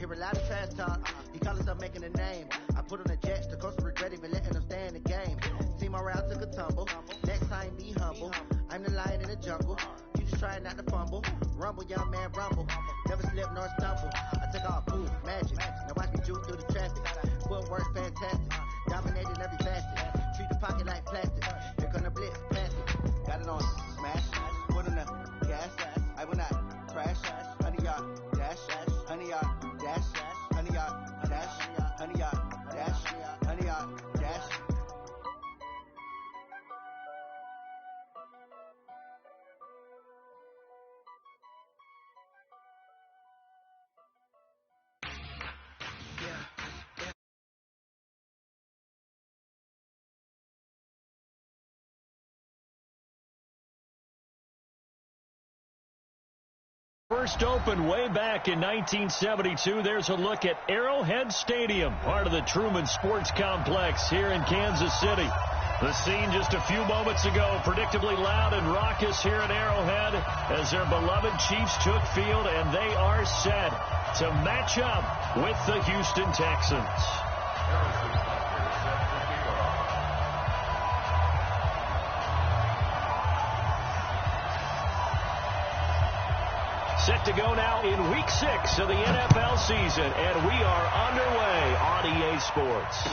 Hear a lot of trash talk, he call himself making a name. I put on the jets, the coach will regret even letting them stay in the game. See my route took a tumble, next time be humble. I'm the lion in the jungle, you just trying not to fumble. Rumble, young man, rumble, never slip nor stumble. I took all food, magic, now watch me juke through the traffic. Footwork fantastic, dominating every facet. Treat the pocket like plastic, here come the blitz, pass it. Got it on smash, put on the gas, I will not crash. 100-yard dash, 100-yard dash, 100-yard dash, 100-yard dash, 100-yard dash. First opened way back in 1972. There's a look at Arrowhead Stadium, part of the Truman Sports Complex here in Kansas City. The scene just a few moments ago, predictably loud and raucous here at Arrowhead as their beloved Chiefs took field, and they are set to match up with the Houston Texans. Set to go now in Week 6 of the NFL season, and we are underway on EA Sports.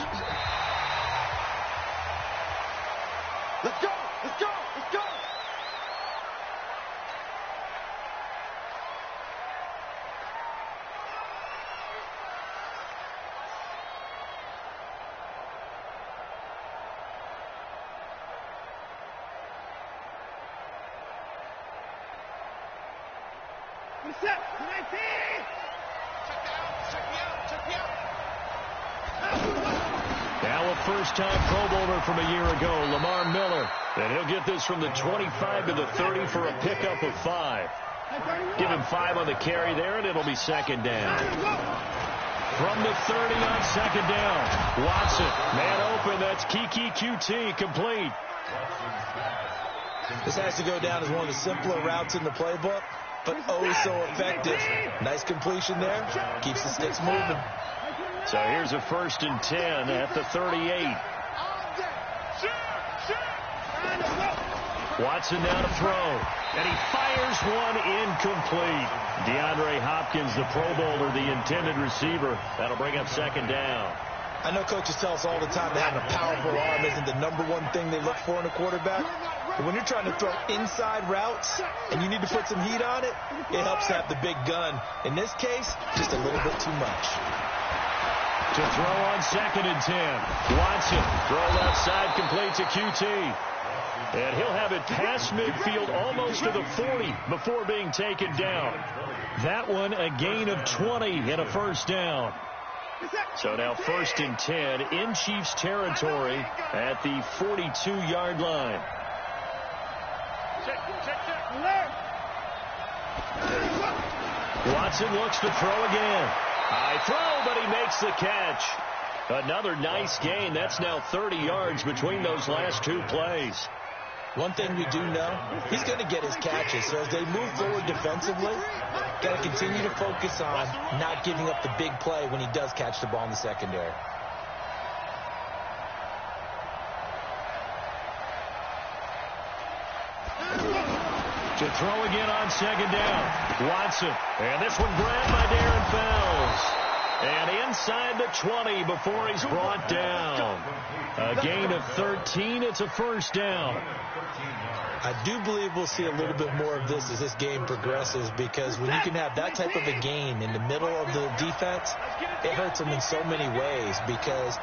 Let's go! Let's go! Let's go! Set, 19! Check me out. Now a first-time Pro Bowler from a year ago, Lamar Miller. And he'll get this from the 25 to the 30 for a pickup of 5. Give him 5 on the carry there, and it'll be second down. From the 30 on second down, Watson, man open, that's Kiki QT, complete. This has to go down as one of the simpler routes in the playbook, but oh so effective. Nice completion there. Keeps the sticks moving. So here's a 1st and 10 at the 38. Watson now to throw, and he fires one incomplete. DeAndre Hopkins, the Pro Bowler, the intended receiver. That'll bring up second down. I know coaches tell us all the time that having a powerful arm isn't the #1 thing they look for in a quarterback. But when you're trying to throw inside routes and you need to put some heat on it, it helps to have the big gun. In this case, just a little bit too much. To throw on 2nd and 10. Watson throws outside, complete to QT. And he'll have it past midfield almost to the 40 before being taken down. That one a gain of 20 and a first down. So now 1st and 10 in Chiefs territory at the 42-yard line. Watson looks to throw again. High throw, but he makes the catch. Another nice gain. That's now 30 yards between those last 2 plays. One thing we do know, he's going to get his catches. So as they move forward defensively, got to continue to focus on not giving up the big play when he does catch the ball in the secondary. To throw again on second down. Watson. And this one grabbed by Darren Fells. And inside the 20 before he's brought down. A gain of 13. It's a first down. I do believe we'll see a little bit more of this as this game progresses, because when you can have that type of a gain in the middle of the defense, it hurts them in so many ways, because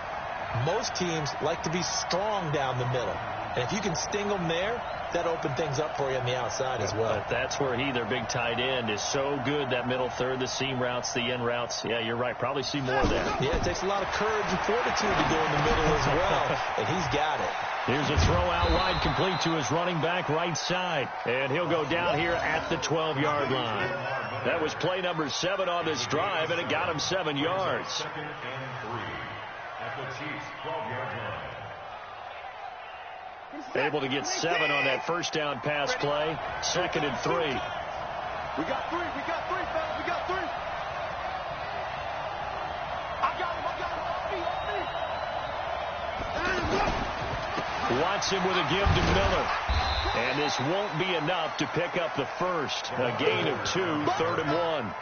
most teams like to be strong down the middle. And if you can sting them there, that opens things up for you on the outside as well. But that's where their big tight end, is so good, that middle third, the seam routes, the in routes. Yeah, you're right. Probably see more of that. Yeah, it takes a lot of courage and fortitude to go in the middle as well, and he's got it. Here's a throw out wide, complete to his running back right side. And he'll go down here at the 12-yard line. That was play number 7 on this drive, and it got him 7 yards. Second and 3 at the Chiefs' 12-yard line. Able to get 7 on that first down pass play. 2nd and 3. We got 3, fellas, we got 3. Watson with a give to Miller. And this won't be enough to pick up the first. A gain of 2, 3rd and 1.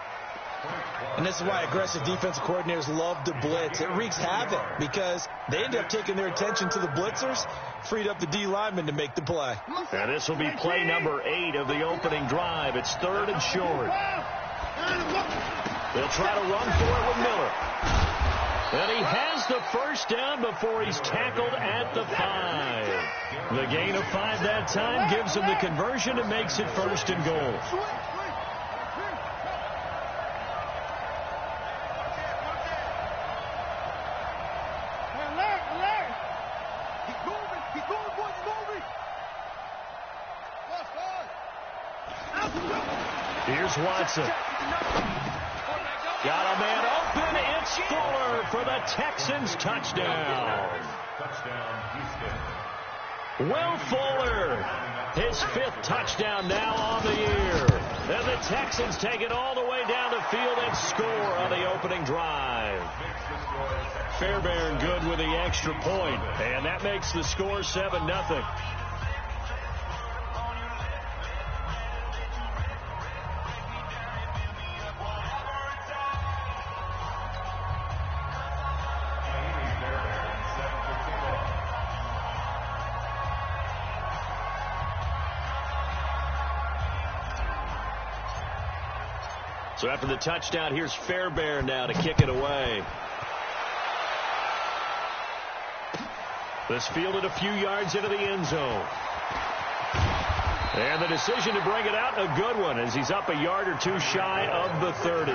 And this is why aggressive defensive coordinators love to blitz. It wreaks havoc because they end up taking their attention to the blitzers, freed up the D lineman to make the play. And this will be play number 8 of the opening drive. It's 3rd and short. They'll try to run for it with Miller. And he has the first down before he's tackled at the 5. The gain of 5 that time gives him the conversion and makes it 1st and goal. Here's Watson. Got a man open. It's Fuller for the Texans touchdown. Will Fuller, his 5th touchdown now on the year. And the Texans take it all the way down the field and score on the opening drive. Fairbairn good with the extra point, and that makes the score 7-0. So after the touchdown, here's Fairbairn now to kick it away. This fielded a few yards into the end zone. And the decision to bring it out, a good one, as he's up a yard or 2 shy of the 30.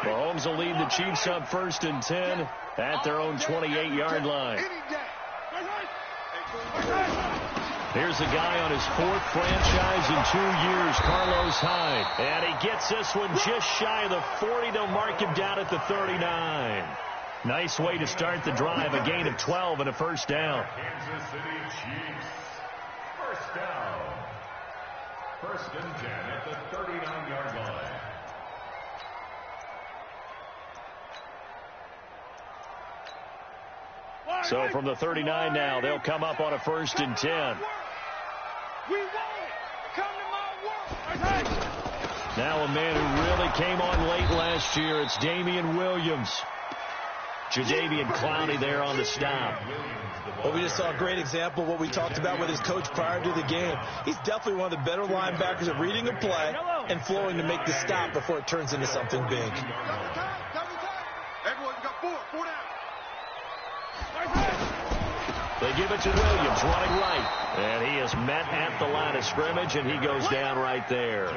Mahomes will lead the Chiefs up 1st and 10 at their own 28-yard line. Here's a guy on his 4th franchise in 2 years, Carlos Hyde. And he gets this one just shy of the 40. They'll mark him down at the 39. Nice way to start the drive, a gain of 12 and a 1st down. Kansas City Chiefs. 1st down. 1st and 10 at the 39-yard line. So from the 39 now, they'll come up on a 1st and 10. Now a man who really came on late last year, it's Damian Williams. Jadeveon Clowney there on the stop. Well, we just saw a great example of what we talked about with his coach prior to the game. He's definitely one of the better linebackers at reading a play and flowing to make the stop before it turns into something big. They give it to Williams, running right. And he is met at the line of scrimmage, and he goes down right there.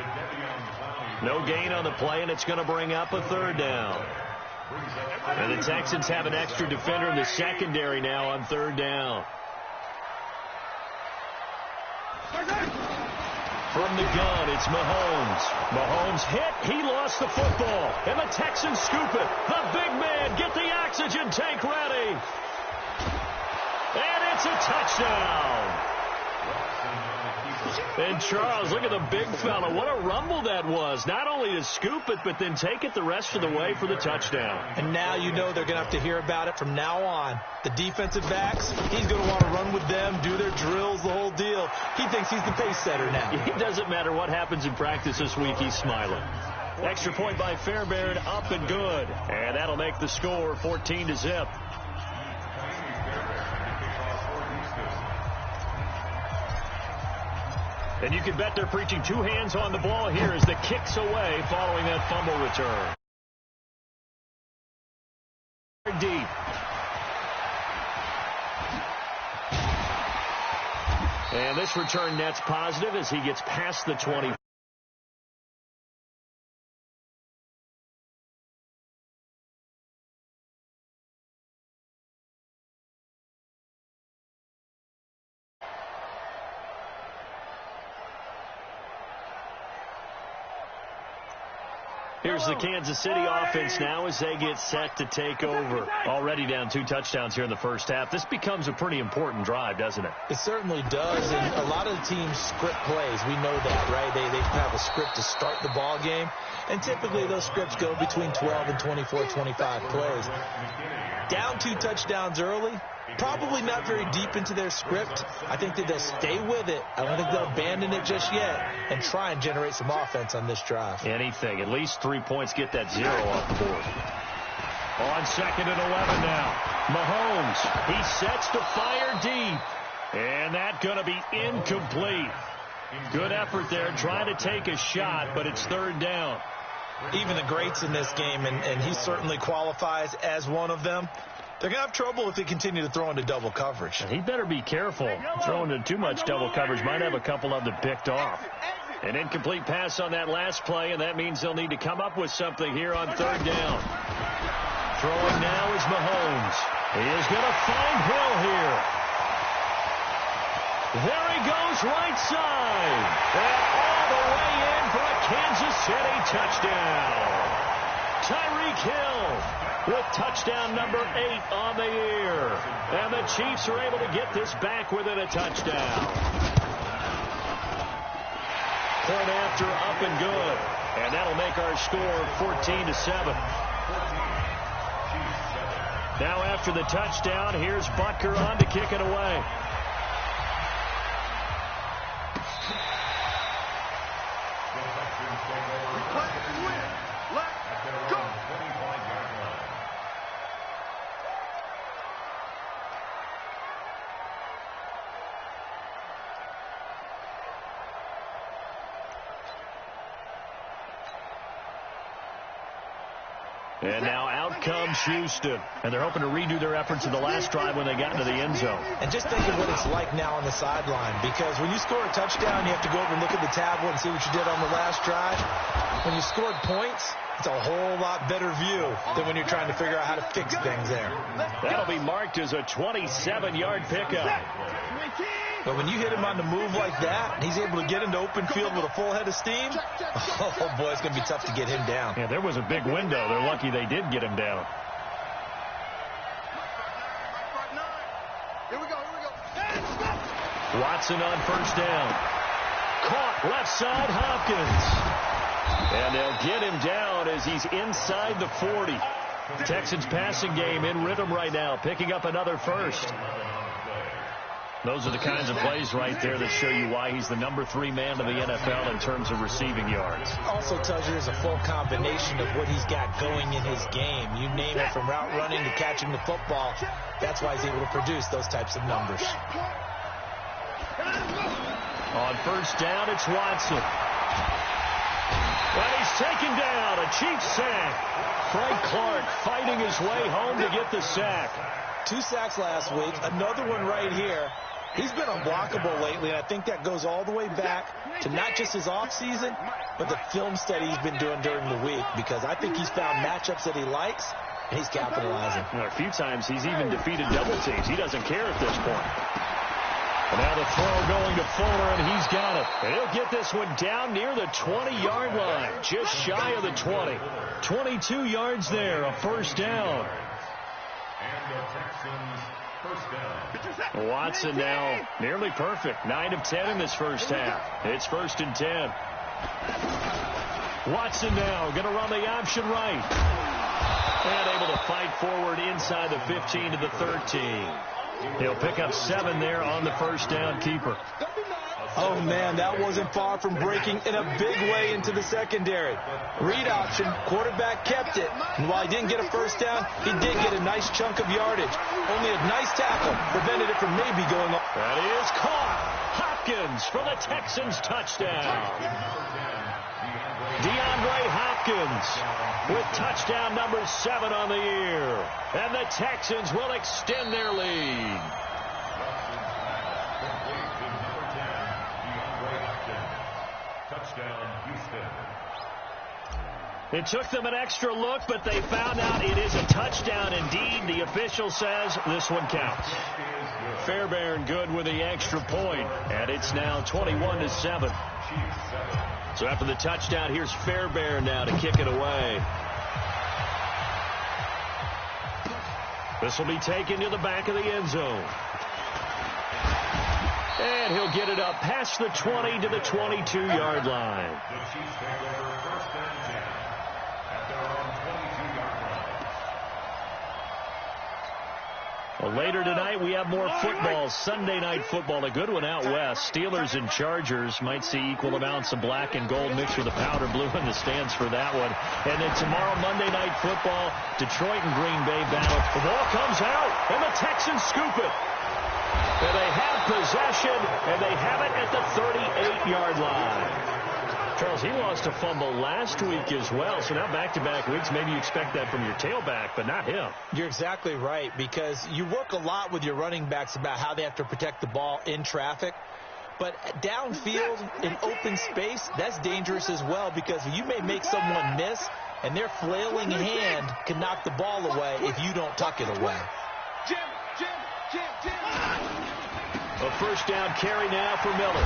No gain on the play, and it's going to bring up a 3rd down. And the Texans have an extra defender in the secondary now on 3rd down. From the gun, it's Mahomes. Mahomes hit. He lost the football. And the Texans scoop it. The big man, get the oxygen tank ready. And it's a touchdown. And Charles, look at the big fella. What a rumble that was. Not only to scoop it, but then take it the rest of the way for the touchdown. And now you know they're going to have to hear about it from now on. The defensive backs, he's going to want to run with them, do their drills, the whole deal. He thinks he's the pace setter now. It doesn't matter what happens in practice this week, he's smiling. Extra point by Fairbairn, up and good. And that'll make the score 14-0. And you can bet they're preaching 2 hands on the ball here as the kick's away following that fumble return. Deep. And this return net's positive as he gets past the 20. Here's the Kansas City offense now as they get set to take over. Already down 2 touchdowns here in the first half. This becomes a pretty important drive, doesn't it? It certainly does, and a lot of the teams script plays. We know that, right? They have a script to start the ball game, and typically those scripts go between 12 and 24, 25 plays. Down 2 touchdowns early, probably not very deep into their script. I think that they'll stay with it. I don't think they'll abandon it just yet and try and generate some offense on this drive. Anything. At least 3 points, get that 0 off the board. On 2nd and 11 now. Mahomes, he sets to fire deep. And that's going to be incomplete. Good effort there, trying to take a shot, but it's 3rd down. Even the greats in this game, and he certainly qualifies as one of them, they're going to have trouble if they continue to throw into double coverage. He better be careful. Throwing into too much double coverage might have a couple of them picked off. An incomplete pass on that last play, and that means they'll need to come up with something here on 3rd down. Throwing now is Mahomes. He is going to find Hill here. There he goes, right side. And all the way in for a Kansas City touchdown. Tyreek Hill with touchdown number 8 on the year. And the Chiefs are able to get this back within a touchdown. Point after, up and good. And that'll make our score 14-7. Now after the touchdown, here's Butker on to kick it away. And now out comes Houston. And they're hoping to redo their efforts in the last drive when they got into the end zone. And just think of what it's like now on the sideline. Because when you score a touchdown, you have to go over and look at the tablet and see what you did on the last drive. When you scored points, it's a whole lot better view than when you're trying to figure out how to fix things there. That'll be marked as a 27-yard pickup. But when you hit him on the move like that, and he's able to get into open field with a full head of steam, oh, boy, it's going to be tough to get him down. Yeah, there was a big window. They're lucky they did get him down. Here we go. Watson on 1st down. Caught left side, Hopkins. And they'll get him down as he's inside the 40. Texans passing game in rhythm right now, picking up another first. Those are the kinds of plays right there that show you why he's the number 3 man in the NFL in terms of receiving yards. Also tells you there's a full combination of what he's got going in his game. You name it, from route running to catching the football. That's why he's able to produce those types of numbers. On 1st down, it's Watson. And he's taken down. A Chiefs sack. Frank Clark fighting his way home to get the sack. 2 sacks last week. Another one right here. He's been unblockable lately, and I think that goes all the way back to not just his offseason, but the film study he's been doing during the week, because I think he's found matchups that he likes, and he's capitalizing. A few times he's even defeated double teams. He doesn't care at this point. And now the throw going to Fuller, and he's got it. And he'll get this one down near the 20-yard line, just shy of the 20. 22 yards there, a 1st down. And the Texans first down. Watson now nearly perfect. 9 of 10 in this first half. It's 1st and 10. Watson now going to run the option right. And able to fight forward inside the 15 to the 13. He'll pick up 7 there on the 1st down keeper. Oh, man, that wasn't far from breaking in a big way into the secondary. Read option, quarterback kept it. And while he didn't get a 1st down, he did get a nice chunk of yardage. Only a nice tackle prevented it from maybe going off. That is caught. Hopkins for the Texans touchdown. DeAndre Hopkins with touchdown number 7 on the year. And the Texans will extend their lead. It took them an extra look, but they found out it is a touchdown indeed. The official says this one counts. Fairbairn good with the extra point, and it's now 21-7. So after the touchdown, here's Fairbairn now to kick it away. This will be taken to the back of the end zone. And he'll get it up past the 20 to the 22-yard line. The Chiefs take over first and 10 at their own 22-yard line. Well, later tonight, we have more football. Sunday night football, a good one out west. Steelers and Chargers might see equal amounts of black and gold mixed with the powder blue in the stands for that one. And then tomorrow, Monday night football, Detroit and Green Bay battle. The ball comes out, and the Texans scoop it. And they have possession, and they have it at the 38-yard line. Charles, he lost a fumble last week as well, so now back-to-back weeks, maybe you expect that from your tailback, but not him. You're exactly right, because you work a lot with your running backs about how they have to protect the ball in traffic. But downfield, in open space, that's dangerous as well, because you may make someone miss, and their flailing hand can knock the ball away if you don't tuck it away. A first down carry now for Miller.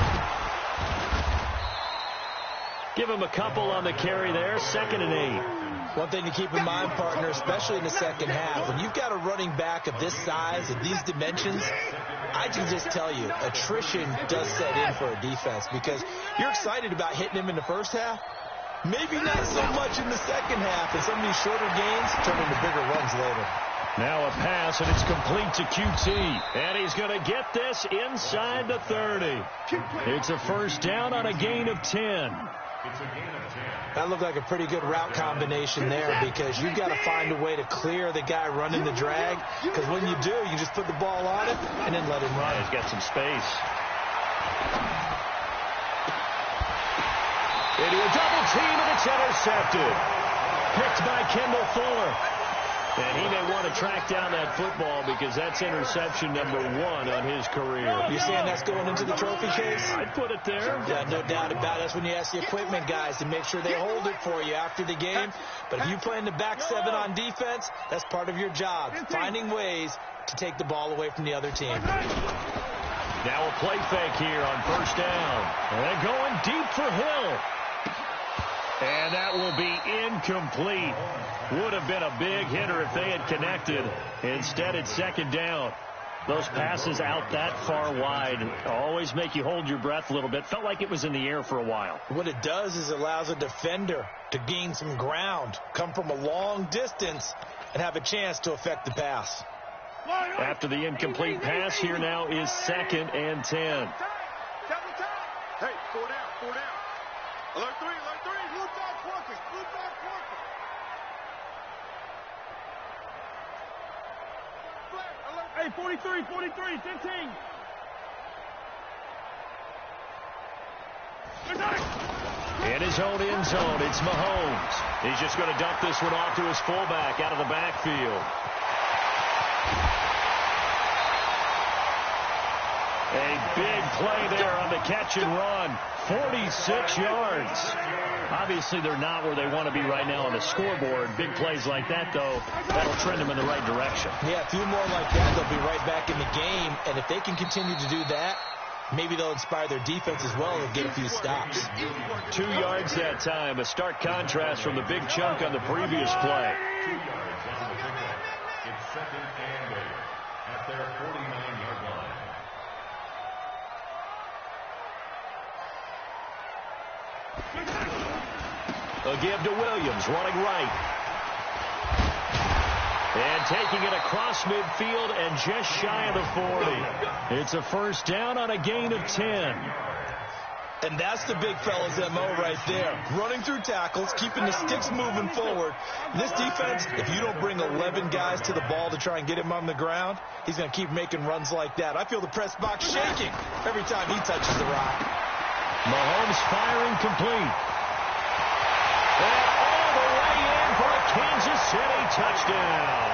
Give him a couple on the carry there. 2nd and 8. One thing to keep in mind, partner, especially in the second half, when you've got a running back of this size, of these dimensions, I can just tell you, attrition does set in for a defense, because you're excited about hitting him in the first half. Maybe not so much in the second half, and some of these shorter gains turn into bigger runs later. Now a pass, and it's complete to QT. And he's going to get this inside the 30. It's a first down on a gain of 10. It's a gain of 10. That looked like a pretty good route combination there, because you've got to find a way to clear the guy running the drag, because when you do, you just put the ball on him and then let him run. He's got some space. Into a double team, and it's intercepted. Picked by Kendall Fuller. And he may want to track down that football, because that's interception number 1 on his career. You're saying that's going into the trophy case? I'd put it there. Yeah, no doubt about it. That's when you ask the equipment guys to make sure they hold it for you after the game. But if you play in the back 7 on defense, that's part of your job, finding ways to take the ball away from the other team. Now a play fake here on first down. And going deep for Hill. And that will be incomplete. Would have been a big hitter if they had connected. Instead, it's 2nd down. Those passes out that far wide always make you hold your breath a little bit. Felt like it was in the air for a while. What it does is it allows a defender to gain some ground, come from a long distance, and have a chance to affect the pass. After the incomplete pass, here now is 2nd and 10. Hey, 4 down, 4 down. Alert 3, blue dog working, blue dog working. Hey, 43, 15. In his own end zone, it's Mahomes. He's just going to dump this one off to his fullback out of the backfield. A big play there on the catch and run. 46 yards. Obviously, they're not where they want to be right now on the scoreboard. Big plays like that, though, that'll trend them in the right direction. Yeah, a few more like that, they'll be right back in the game. And if they can continue to do that, maybe they'll inspire their defense as well and get a few stops. 2 yards that time. A stark contrast from the big chunk on the previous play. 2 yards after the pickup. It's 2nd and 8 at their 49-yard line. A give to Williams, running right. And taking it across midfield and just shy of the 40. It's a first down on a gain of 10. And that's the big fella's MO right there. Running through tackles, keeping the sticks moving forward. This defense, if you don't bring 11 guys to the ball to try and get him on the ground, he's going to keep making runs like that. I feel the press box shaking every time he touches the rock. Mahomes firing complete. And all the way in for a Kansas City touchdown.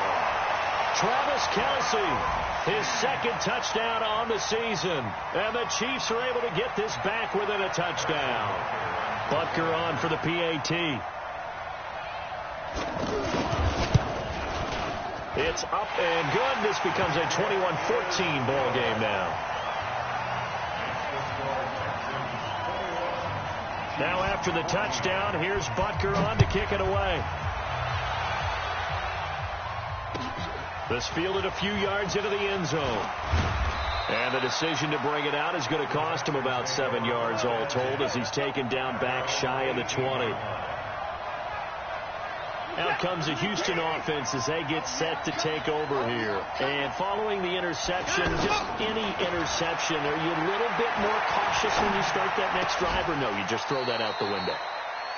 Travis Kelce, his 2nd touchdown on the season. And the Chiefs are able to get this back within a touchdown. Butker on for the PAT. It's up and good. This becomes a 21-14 ball game now. Now after the touchdown, here's Butker on to kick it away. This fielded a few yards into the end zone. And the decision to bring it out is going to cost him about 7 yards all told as he's taken down back shy of the 20. Out comes the Houston offense as they get set to take over here. And following the interception, just any interception, are you a little bit more cautious when you start that next drive, or no, you just throw that out the window?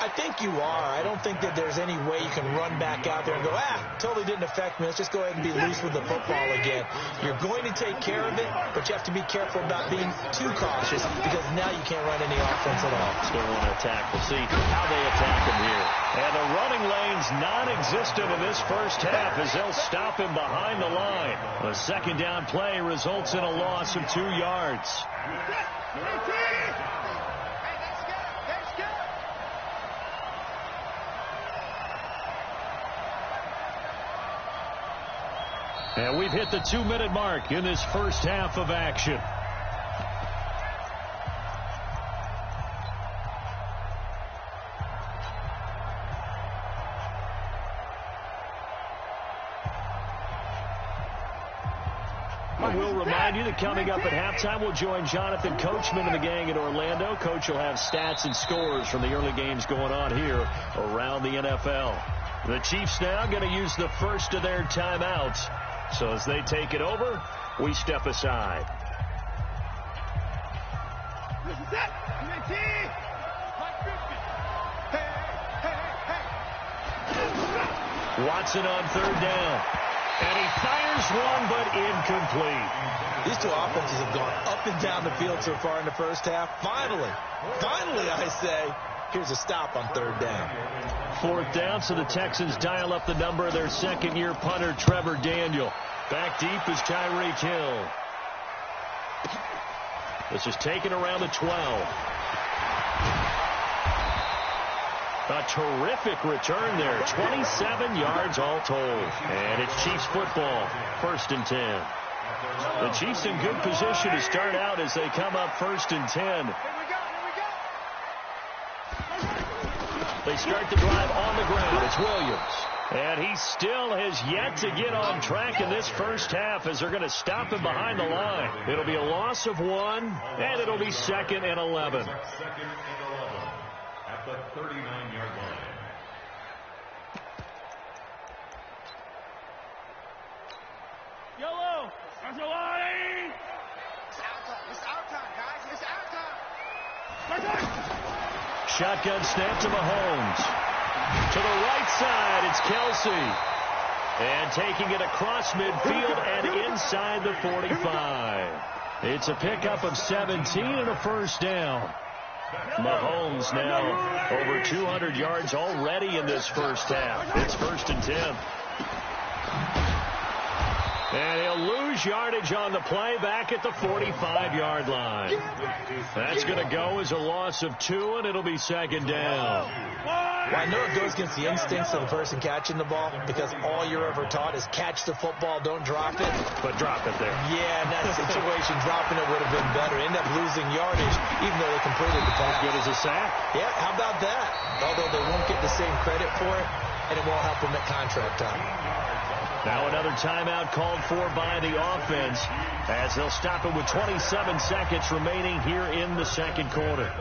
I think you are. I don't think that there's any way you can run back out there and go, totally didn't affect me. Let's just go ahead and be loose with the football again. You're going to take care of it, but you have to be careful about being too cautious because now you can't run any offense at all. Still want to attack. We'll see how they attack him here. And the running lane's non-existent in this first half as they'll stop him behind the line. The second down play results in a loss of 2 yards. And we've hit the 2-minute mark in this first half of action. I will remind you that coming up at halftime, we'll join Jonathan Coachman and the gang in Orlando. Coach will have stats and scores from the early games going on here around the NFL. The Chiefs now going to use the first of their timeouts. So as they take it over, we step aside. Watson on third down. And he fires one, but incomplete. These two offenses have gone up and down the field so far in the first half. Finally, I say, here's a stop on third down. Fourth down, so the Texans dial up the number of their second-year punter, Trevor Daniel. Back deep is Tyreek Hill. This is taken around the 12. A terrific return there. 27 yards all told. And it's Chiefs football. 1st and 10. The Chiefs in good position to start out as they come up 1st and 10. They start the drive on the ground. It's Williams. And he still has yet to get on track in this first half as they're going to stop him behind the line. It'll be a loss of 1, and it'll be 2nd and 11. At the 39-yard line. Yellow! That's a line! It's our time, guys. It's our time. Shotgun snap to Mahomes. To the right side, it's Kelsey. And taking it across midfield and inside the 45. It's a pickup of 17 and a first down. Mahomes now over 200 yards already in this first half. It's 1st and 10. And he'll lose yardage on the play back at the 45-yard line. That's going to go as a loss of 2, and it'll be 2nd down. Well, I know it goes against the instincts of the person catching the ball because all you're ever taught is catch the football, don't drop it. But drop it there. Yeah, in that situation, dropping it would have been better. End up losing yardage, even though they completed the pass. As good as a sack. Yeah, how about that? Although they won't get the same credit for it, and it won't help them at contract time. Now another timeout called for by the offense as they'll stop it with 27 seconds remaining here in the second quarter.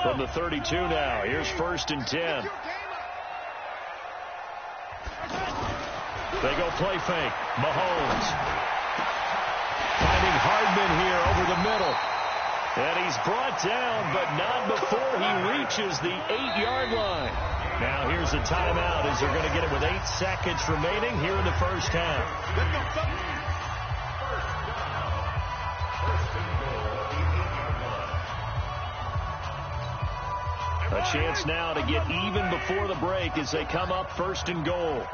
From the 32 now, here's 1st and 10. They go play fake. Mahomes finding Hardman here over the middle. And he's brought down, but not before he reaches the 8-yard line. Now here's a timeout as they're going to get it with 8 seconds remaining here in the first half. A chance now to get even before the break as they come up 1st and goal.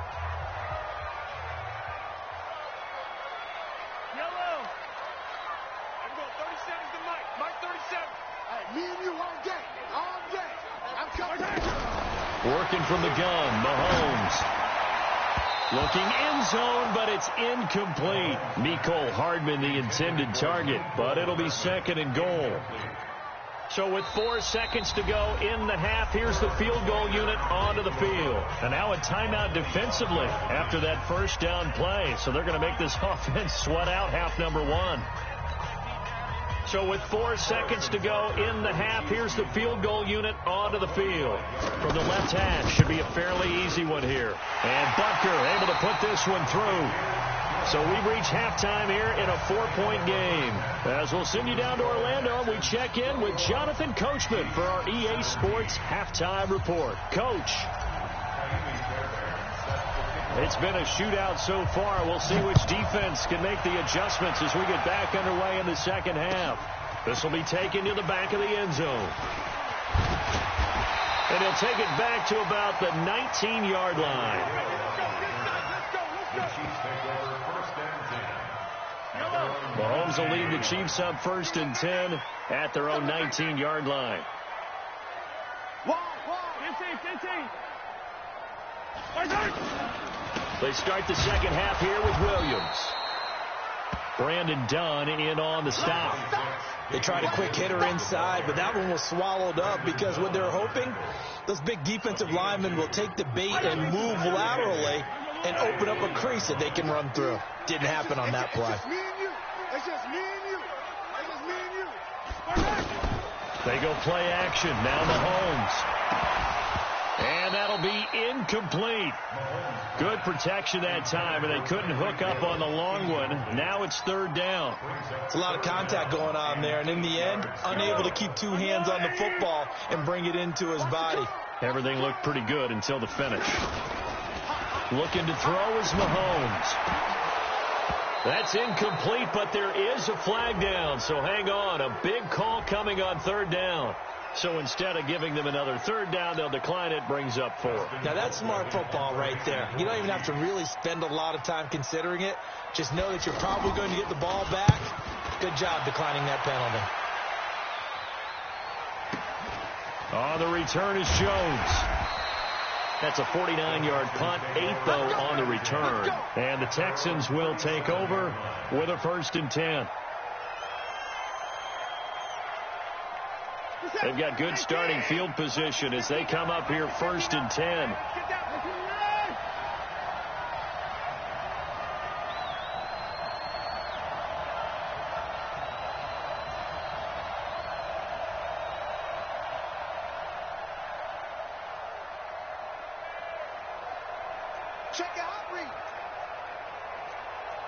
Yellow! I'm going 37 to Mike. Mike 37. Hey, me and you all day. All day. I'm coming. Working from the gun, Mahomes. Looking end zone, but it's incomplete. Mecole Hardman, the intended target, but it'll be 2nd and goal. So with 4 seconds to go in the half, here's the field goal unit onto the field. And now a timeout defensively after that first down play. So they're going to make this offense sweat out half number 1. So with 4 seconds to go in the half, here's the field goal unit onto the field. From the left hash, should be a fairly easy one here. And Butker able to put this one through. So we reach halftime here in a 4-point game. As we'll send you down to Orlando, we check in with Jonathan Coachman for our EA Sports Halftime Report. Coach. It's been a shootout so far. We'll see which defense can make the adjustments as we get back underway in the second half. This will be taken to the back of the end zone. And he'll take it back to about the 19-yard line. Mahomes will lead the Chiefs up 1st and 10 at their own 19-yard line. They start the second half here with Williams. Brandon Dunn in on the stop. They tried a quick hitter inside, but that one was swallowed up because what they're hoping, those big defensive linemen will take the bait and move laterally and open up a crease that they can run through. Didn't happen on that play. It's just me and you. It's just me and you. They go play action. Now Mahomes. And that'll be incomplete. Good protection that time, and they couldn't hook up on the long one. Now it's 3rd down. It's a lot of contact going on there, and in the end, unable to keep 2 hands on the football and bring it into his body. Everything looked pretty good until the finish. Looking to throw is Mahomes. That's incomplete, but there is a flag down, so hang on. A big call coming on 3rd down. So instead of giving them another 3rd down, they'll decline it, brings up 4. Now that's smart football right there. You don't even have to really spend a lot of time considering it. Just know that you're probably going to get the ball back. Good job declining that penalty. On the return is Jones. That's a 49-yard punt, 8 though on the return. And the Texans will take over with a 1st and 10. They've got good starting field position as they come up here 1st and 10. Check the hot read.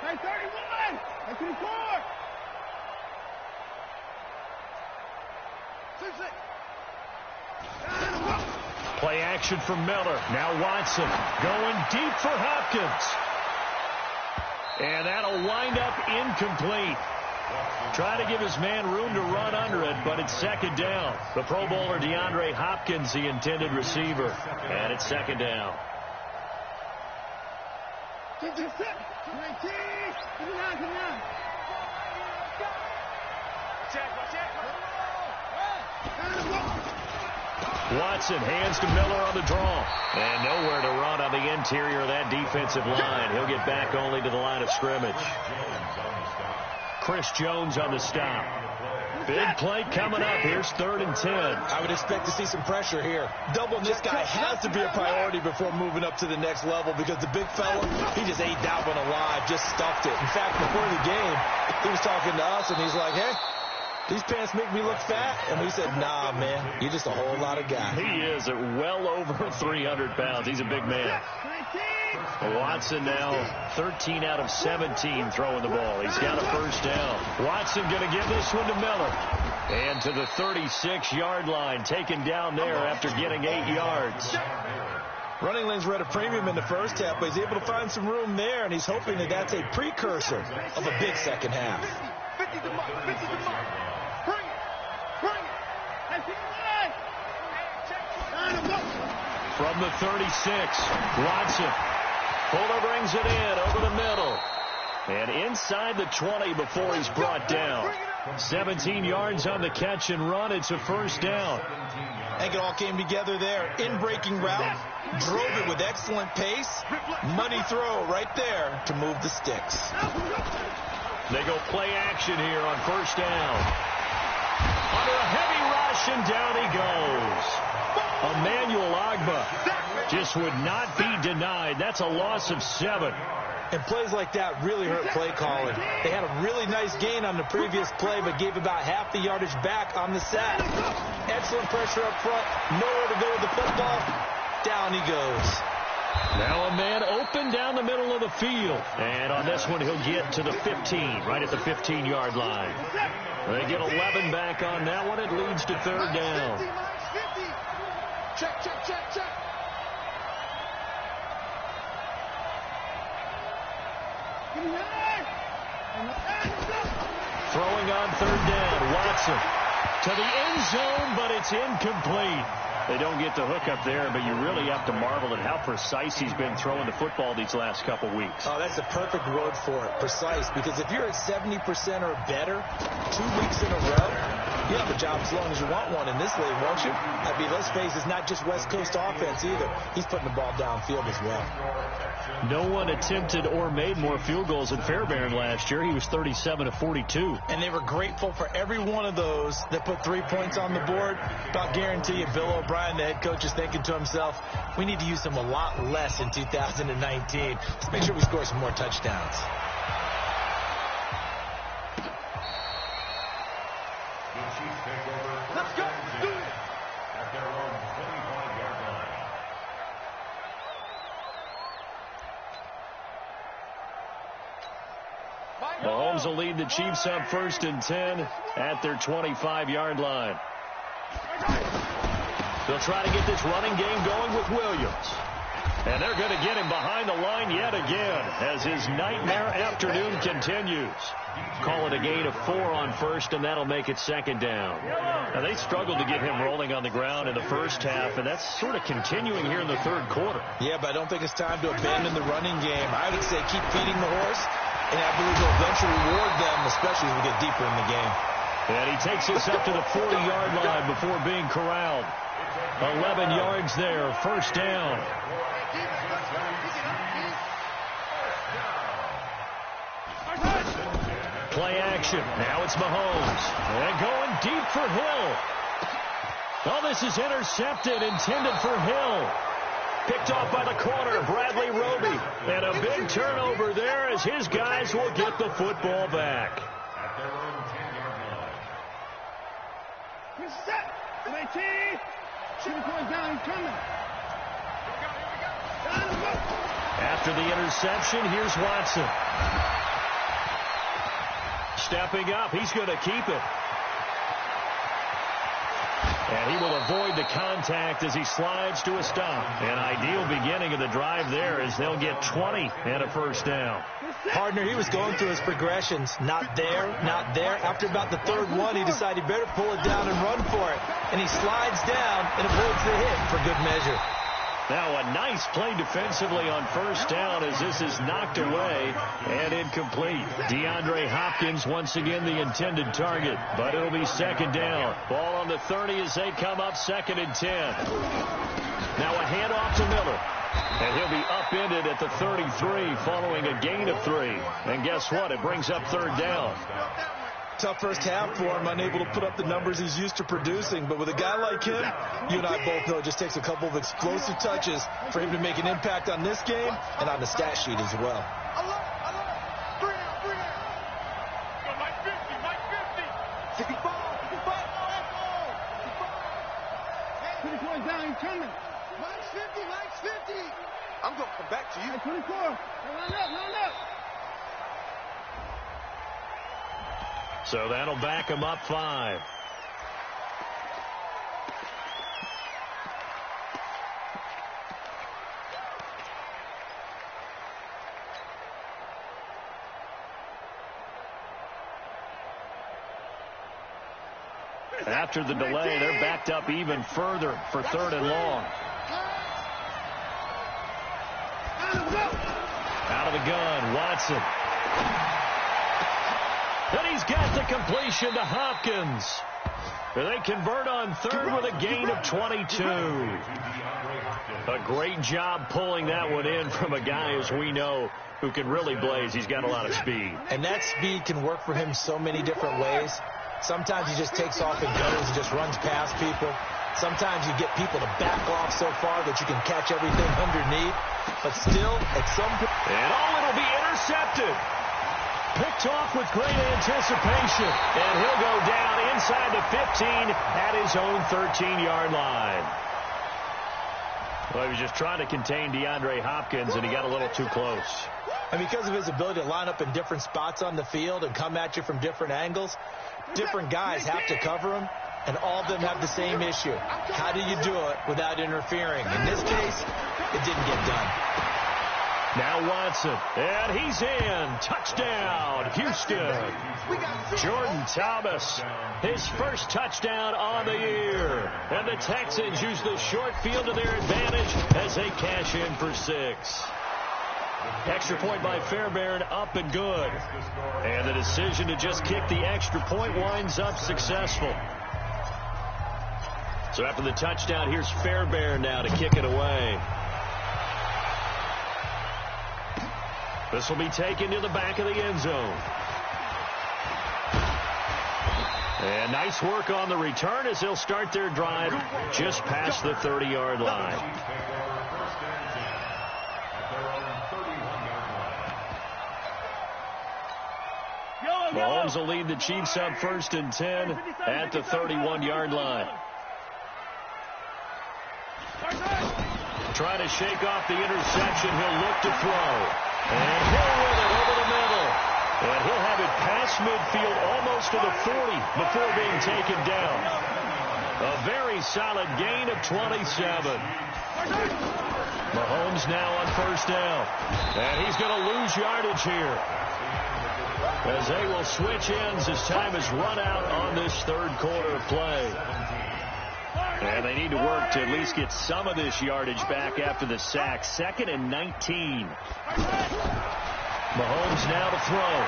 Hey, 31. Hey, 24. Play action from Miller. Now Watson going deep for Hopkins. And that'll wind up incomplete. Try to give his man room to run under it, but it's 2nd down. The Pro Bowler DeAndre Hopkins, the intended receiver. And it's 2nd down. Watson hands to Miller on the draw. And nowhere to run on the interior of that defensive line. He'll get back only to the line of scrimmage. Chris Jones on the stop. Big play coming up. Here's 3rd and 10. I would expect to see some pressure here. Doubling this guy has to be a priority before moving up to the next level because the big fella, he just ate that one alive, just stuffed it. In fact, before the game, he was talking to us, and he's like, hey, these pants make me look fat. And we said, nah, man, you're just a whole lot of guy. He is at well over 300 pounds. He's a big man. Watson now 13 out of 17 throwing the ball. He's got a 1st down. Watson going to give this one to Miller. And to the 36-yard line, taken down there after getting 8 yards. Running lanes were at a premium in the first half, but he's able to find some room there, and he's hoping that that's a precursor of a big second half. 50 to mark. Bring it. From the 36, Watson. Fuller brings it in over the middle. And inside the 20 before he's brought down. 17 yards on the catch and run. It's a 1st down. I think it all came together there. In breaking route, Drove it with excellent pace. Money throw right there to move the sticks. They go play action here on first down. Under a heavy rush, and down he goes. Emmanuel Ogbah just would not be denied. That's a loss of 7. And plays like that really hurt play calling. They had a really nice gain on the previous play, but gave about half the yardage back on the sack. Excellent pressure up front. Nowhere to go with the football. Down he goes. Now a man open down the middle of the field. And on this one, he'll get to the 15, right at the 15-yard line. They get 11 back on that one. It leads to third down. Check, check, check, check. Throwing on third down, Watson to the end zone, but it's incomplete. They don't get the hook up there, but you really have to marvel at how precise he's been throwing the football these last couple weeks. Oh, that's a perfect word for it, precise, because if you're at 70% or better 2 weeks in a row, you have a job as long as you want one in this league, won't you? I mean, let's face it, it's not just West Coast offense either. He's putting the ball downfield as well. No one attempted or made more field goals than Fairbairn last year. He was 37 of 42. And they were grateful for every one of those that put 3 points on the board. But I'll guarantee you, Bill O'Brien, the head coach, is thinking to himself, we need to use them a lot less in 2019. Let's make sure we score some more touchdowns. Let's go. Do it. At their own 25-yard line. Mahomes will lead the Chiefs up 1st and 10 at their 25-yard line. They'll try to get this running game going with Williams. And they're going to get him behind the line yet again as his nightmare afternoon continues. Call it a gain of 4 on first, and that'll make it second down. Now, they struggled to get him rolling on the ground in the first half, and that's sort of continuing here in the third quarter. Yeah, but I don't think it's time to abandon the running game. I would say keep feeding the horse, and I believe they'll eventually reward them, especially as we get deeper in the game. And he takes us up to the 40-yard line before being corralled. 11 yards there, first down. Play action. Now it's Mahomes. And going deep for Hill. Oh, this is intercepted, intended for Hill. Picked off by the corner, Bradley Roby. And a big turnover there as his guys will get the football back. At their own 10-yard line. He's set. 19. Shooting point down. He's coming. After the interception, here's Watson. Stepping up, he's going to keep it. And he will avoid the contact as he slides to a stop. An ideal beginning of the drive there as they'll get 20 and a first down. Partner, he was going through his progressions. Not there, not there. After about the third one, he decided he better pull it down and run for it. And he slides down and avoids the hit for good measure. Now a nice play defensively on first down as this is knocked away and incomplete. DeAndre Hopkins once again the intended target, but it'll be second down. Ball on the 30 as they come up 2nd and 10. Now a handoff to Miller. And he'll be upended at the 33 following a gain of 3. And guess what? It brings up third down. Tough first half for him, unable to put up the numbers he's used to producing. But with a guy like him, you and I both know it just takes a couple of explosive touches for him to make an impact on this game and on the stat sheet as well. Mike 50, Mike 50. 65. 20 points down, he's coming. Mike's 50, Mike's 50. I'm going to come back to you. 24. Line up. So that'll back him up 5. After the delay, they're backed up even further for 3rd and long. Out of the gun, Watson. And he's got the completion to Hopkins. They convert on third with a gain of 22. A great job pulling that one in from a guy, as we know, who can really blaze. He's got a lot of speed. And that speed can work for him so many different ways. Sometimes he just takes off and goes and just runs past people. Sometimes you get people to back off so far that you can catch everything underneath. But still, at some point... And it'll be intercepted. Picked off with great anticipation. And he'll go down inside the 15 at his own 13-yard line. Well, he was just trying to contain DeAndre Hopkins, and he got a little too close. And because of his ability to line up in different spots on the field and come at you from different angles, different guys have to cover him, and all of them have the same issue. How do you do it without interfering? In this case, it didn't get done. Now Watson, and he's in. Touchdown, Houston. Jordan Thomas, his first touchdown on the year. And the Texans use the short field to their advantage as they cash in for 6. Extra point by Fairbairn, up and good. And the decision to just kick the extra point winds up successful. So after the touchdown, here's Fairbairn now to kick it away. This will be taken to the back of the end zone. And nice work on the return as they'll start their drive just past the 30-yard line. Mahomes will lead the Chiefs up 1st and 10 at the 31-yard line. Trying to shake off the interception. He'll look to throw. And Hill with it over the middle. And he'll have it past midfield almost to the 40 before being taken down. A very solid gain of 27. Mahomes now on 1st down. And he's going to lose yardage here, as they will switch ends as time is run out on this third quarter of play. And they need to work to at least get some of this yardage back after the sack. 2nd and 19. Mahomes now to throw.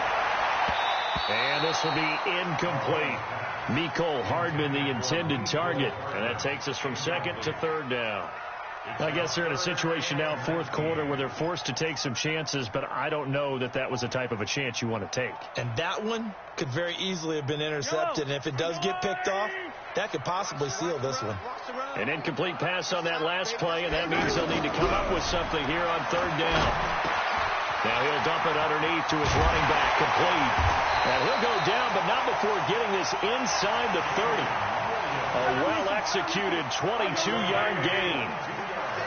And this will be incomplete. Mecole Hardman, the intended target. And that takes us from 2nd to 3rd down. I guess they're in a situation now, 4th quarter, where they're forced to take some chances, but I don't know that that was the type of a chance you want to take. And that one could very easily have been intercepted. And if it does get picked off, that could possibly seal this one. An incomplete pass on that last play, and that means they'll need to come up with something here on 3rd down. Now he'll dump it underneath to his running back, complete. And he'll go down, but not before getting this inside the 30. A well-executed 22-yard gain.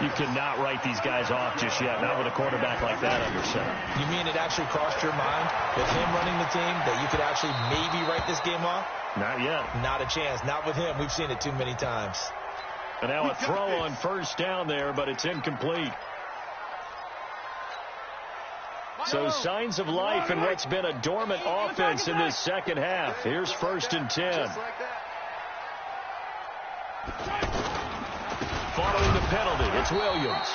You cannot write these guys off just yet, not with a quarterback like that under center. You mean it actually crossed your mind with him running the team that you could actually maybe write this game off? Not yet. Not a chance. Not with him. We've seen it too many times. And now a throw on 1st down there, but it's incomplete. So signs of life in what's been a dormant offense in this second half. Here's 1st and 10. Following the penalty, it's Williams.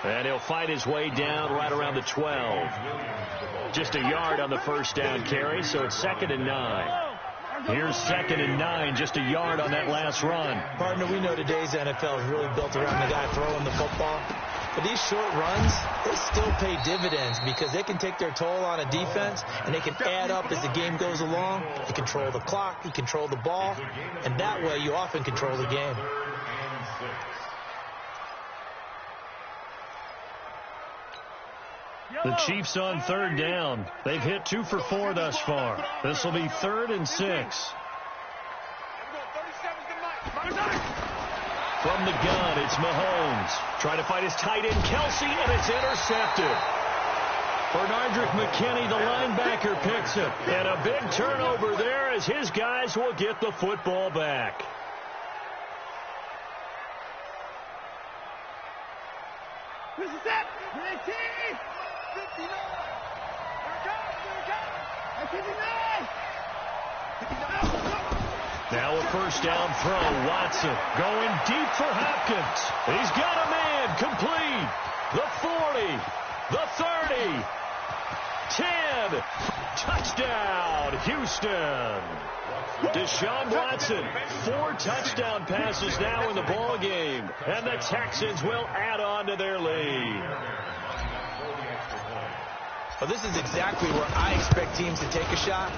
And he'll fight his way down right around the 12. Just a yard on the 1st down carry, so it's 2nd and 9. Here's 2nd and 9, just a yard on that last run. Partner, we know today's NFL is really built around the guy throwing the football. But these short runs, they still pay dividends because they can take their toll on a defense, and they can add up as the game goes along. You control the clock, you control the ball, and that way you often control the game. The Chiefs on 3rd down. They've hit 2 for 4 thus far. This will be 3rd and 6. From the gun, it's Mahomes. Trying to fight his tight end, Kelsey, and it's intercepted. Bernardrick McKinney, the linebacker, picks it. And a big turnover there as his guys will get the football back. This is it. 19. 59. Now a 1st down throw. Watson going deep for Hopkins. He's got a man complete. The 40, the 30. 10. Touchdown, Houston. Deshaun Watson, 4 touchdown passes now in the ball game, and the Texans will add on to their lead. Well, this is exactly where I expect teams to take a shot.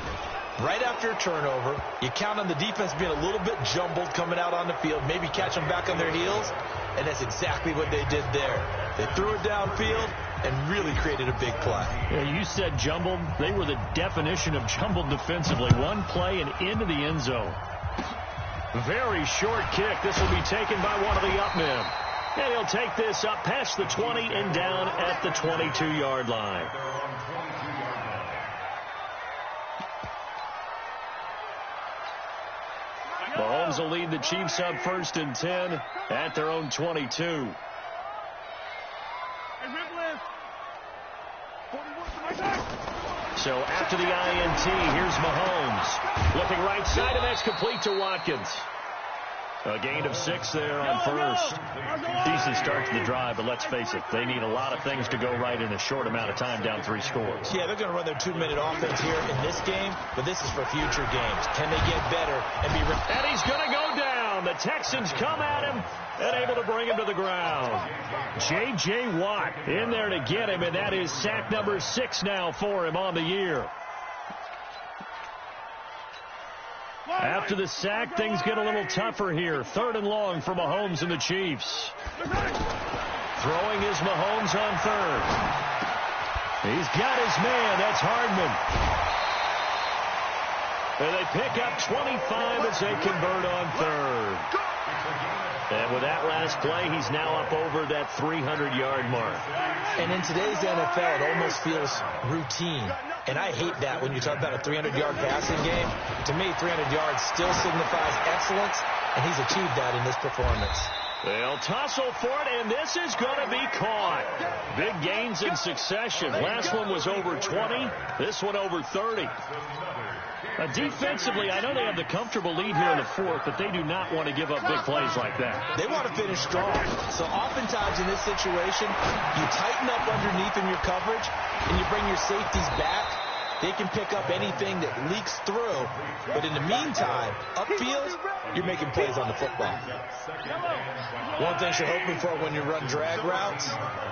Right after a turnover, you count on the defense being a little bit jumbled coming out on the field, maybe catch them back on their heels, and that's exactly what they did there. They threw it downfield and really created a big play. Yeah, you said jumbled. They were the definition of jumbled defensively. One play and into the end zone. Very short kick. This will be taken by one of the up men. And he'll take this up past the 20 and down at the 22-yard line. Mahomes will lead the Chiefs up 1st and 10 at their own 22. So after the INT, here's Mahomes. Looking right side, and that's complete to Watkins. A gain of 6 there on first. Decent start to the drive, but let's face it, they need a lot of things to go right in a short amount of time, down 3 scores. Yeah, they're going to run their 2-minute offense here in this game, but this is for future games. Can they get better and be... And he's going to go down. The Texans come at him and able to bring him to the ground. J.J. Watt in there to get him, and that is sack number 6 now for him on the year. After the sack, things get a little tougher here. 3rd and long for Mahomes and the Chiefs. Throwing is Mahomes on 3rd. He's got his man. That's Hardman. And they pick up 25 as they convert on 3rd. And with that last play, he's now up over that 300-yard mark. And in today's NFL, it almost feels routine. And I hate that when you talk about a 300-yard passing game. To me, 300 yards still signifies excellence, and he's achieved that in this performance. They'll tussle for it, and this is going to be caught. Big gains in succession. Last one was over 20. This one over 30. Defensively, I know they have the comfortable lead here in the 4th, but they do not want to give up big plays like that. They want to finish strong. So oftentimes in this situation, you tighten up underneath in your coverage, and you bring your safeties back. They can pick up anything that leaks through. But in the meantime, upfield, you're making plays on the football. One thing you're hoping for when you run drag routes,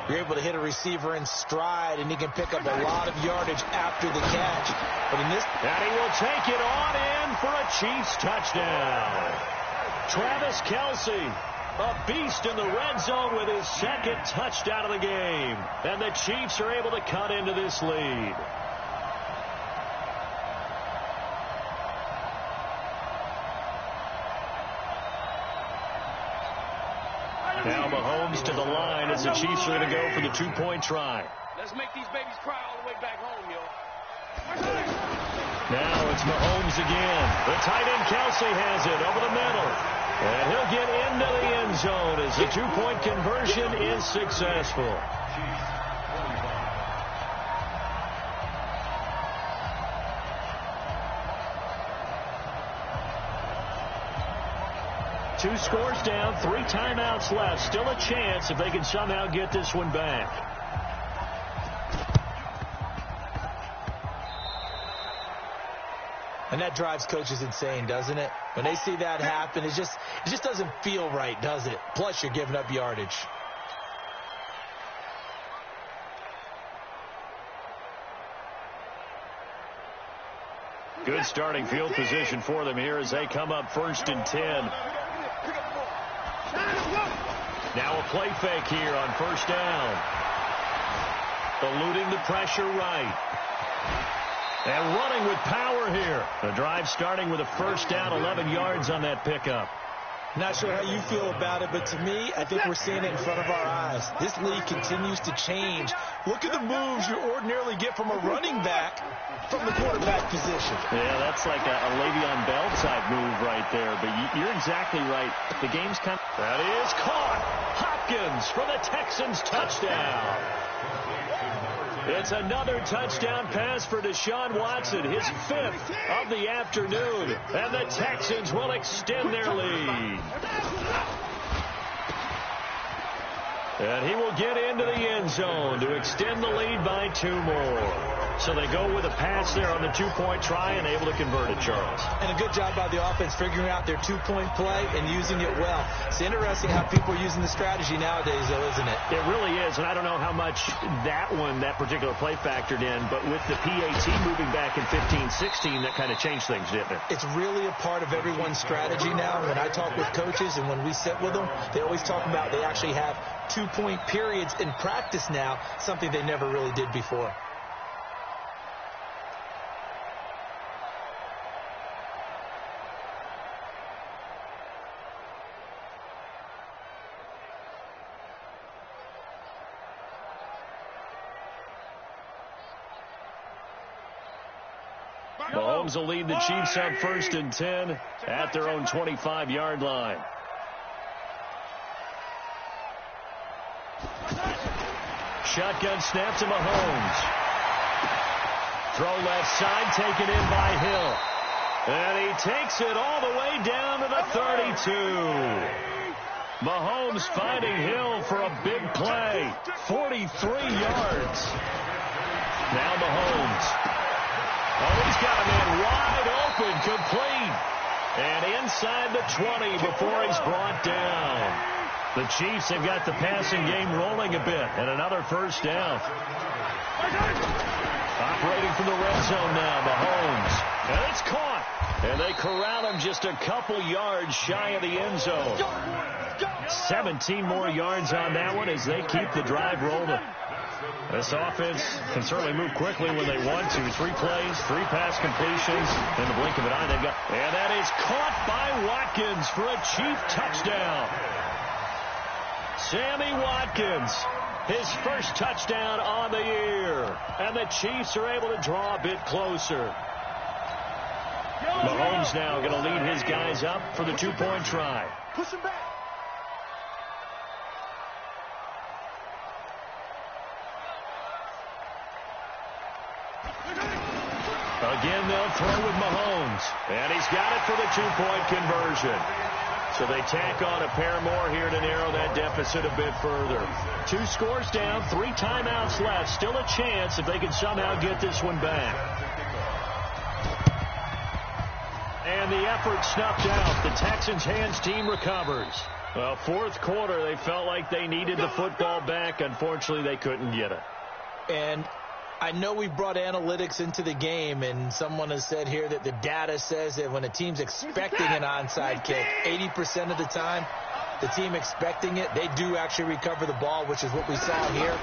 you're able to hit a receiver in stride, and he can pick up a lot of yardage after the catch. But in this... And he will take it on in for a Chiefs touchdown. Travis Kelce, a beast in the red zone with his 2nd touchdown of the game. And the Chiefs are able to cut into this lead. Now Mahomes to the line as the Chiefs are going to go for the 2-point try. Let's make these babies cry all the way back home, yo. Now it's Mahomes again. The tight end Kelce has it over the middle. And he'll get into the end zone as the 2-point conversion is successful. Two scores down, 3 timeouts left. Still a chance if they can somehow get this one back. And that drives coaches insane, doesn't it? When they see that happen, it just doesn't feel right, does it? Plus, you're giving up yardage. Good starting field position for them here as they come up 1st and 10. Now a play fake here on 1st down. Eluding the pressure right. And running with power here. The drive starting with a 1st down, 11 yards on that pickup. Not sure how you feel about it, but to me, I think we're seeing it in front of our eyes. This league continues to change. Look at the moves you ordinarily get from a running back from the quarterback position. Yeah, that's like a Le'Veon Bell type move right there, but you're exactly right. The game's kind of... That is caught. Hopkins for the Texans touchdown. It's another touchdown pass for Deshaun Watson, his 5th of the afternoon, and the Texans will extend their lead. And he will get into the end zone to extend the lead by 2 more. So they go with a pass there on the two-point try and able to convert it, Charles. And a good job by the offense figuring out their two-point play and using it well. It's interesting how people are using the strategy nowadays, though, isn't it? It really is, and I don't know how much that particular play factored in, but with the PAT moving back in 15-16, that kind of changed things, didn't it? It's really a part of everyone's strategy now. When I talk with coaches and when we sit with them, they always talk about they actually have two-point periods in practice now, something they never really did before. Mahomes will lead the Chiefs up 1st and 10 at their own 25-yard line. Shotgun snap to Mahomes. Throw left side, taken in by Hill. And he takes it all the way down to the 32. Mahomes finding Hill for a big play. 43 yards. Now Mahomes. Oh, he's got a man wide open, complete. And inside the 20 before he's brought down. The Chiefs have got the passing game rolling a bit. And another first down. Operating from the red zone now, Mahomes. And it's caught. And they corral him just a couple yards shy of the end zone. 17 more yards on that one as they keep the drive rolling. This offense can certainly move quickly when they want to. 3 plays, 3 pass completions. In the blink of an eye, they've got... And that is caught by Watkins for a Chief touchdown. Sammy Watkins, his first touchdown on the year. And the Chiefs are able to draw a bit closer. Mahomes now going to lead his guys up for the 2-point try. Push him back. Again, they'll throw with Mahomes. And he's got it for the 2-point conversion. So they tack on a pair more here to narrow that deficit a bit further. 2 scores down, 3 timeouts left. Still a chance if they can somehow get this one back. And the effort snuffed out. The Texans' hands team recovers. Well, 4th quarter, they felt like they needed the football back. Unfortunately, they couldn't get it. And I know we brought analytics into the game, and someone has said here that the data says that when a team's expecting an onside kick, 80% of the time, the team expecting it, they do actually recover the ball, which is what we saw here.